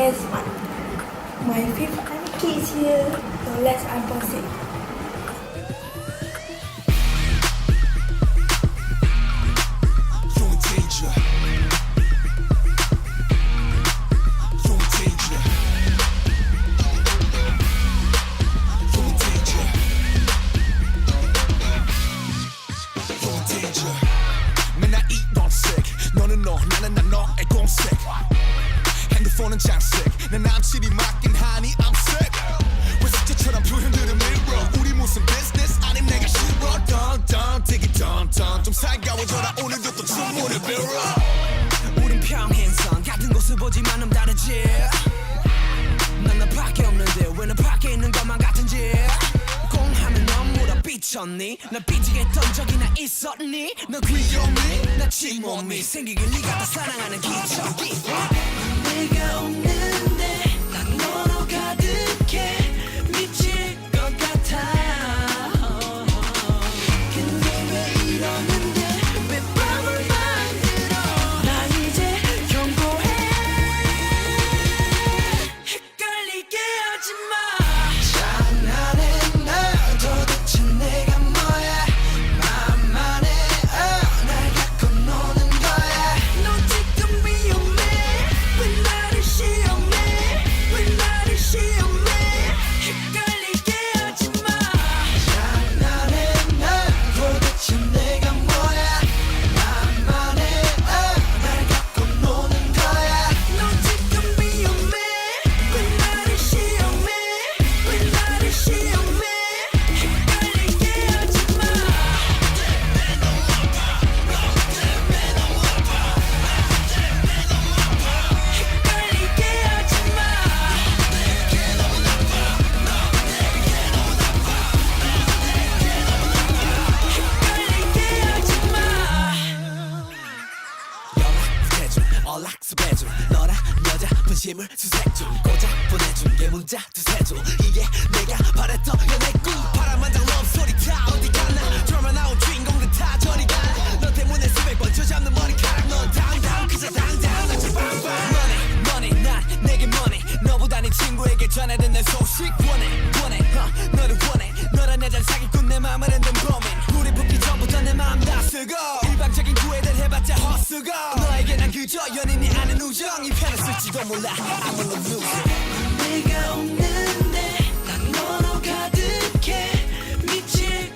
BTS my fifth anniversary is here, so let's unbox it. 너는 너, 나는 나 너의 공색. 핸드폰은 장색. 내 남친이 맡긴 하니 I'm sick. 왜 숙제처럼 표현들은 mirror. 우리 무슨 business 아님 내가 싫어. 던던 되게 던던 좀 살가워져라. 오늘도 또 주문을 빌어. 우린 평행선 같은 곳을 보지만 다르지. 난 나밖에 없는데 왜 나 밖에 있는 것만 같은지. 공하면 넌 물어 삐쳤니? 나 삐지게 했던 적이 나 있었니? 너 귀여니? 나 침몸이 생기길 네가 다 사랑하는 기적이. 내가 없는데 난 너로 가득해 미칠 것 같아. 근데 왜 이러는데 왜 밤을 만들어. 나 이제 경고해. 헷갈리게 하지마. 연락수배중 너랑 여자 분심을 수색 중 고작 보내준 게 문자 두세 줄. 이게 내가 바랬던 연애 꿈. 파란만장 러브스토리 다 어디 갔나. 드라마 나온 주인공들 다 저리 가. 너 때문에 수백 번 쥐어잡는 머리카락. 넌 당당 그저 당당 난 빵빵. money 난 내게 money. 너보다 네 친구에게 전해든 내 소식 원해 너를 원해. 너란 여자를 사기꾼 내 맘을 흔든 범인. 우리 붙기 전부터 내 맘 다 쓰고 일방적인 구애들 해봤자 헛수고. 너에게 난 그저 연인이 아는 우정. 이 편을 쓸지도 몰라 I'm a loser. 내가 없는데 난 너로 가득해 미칠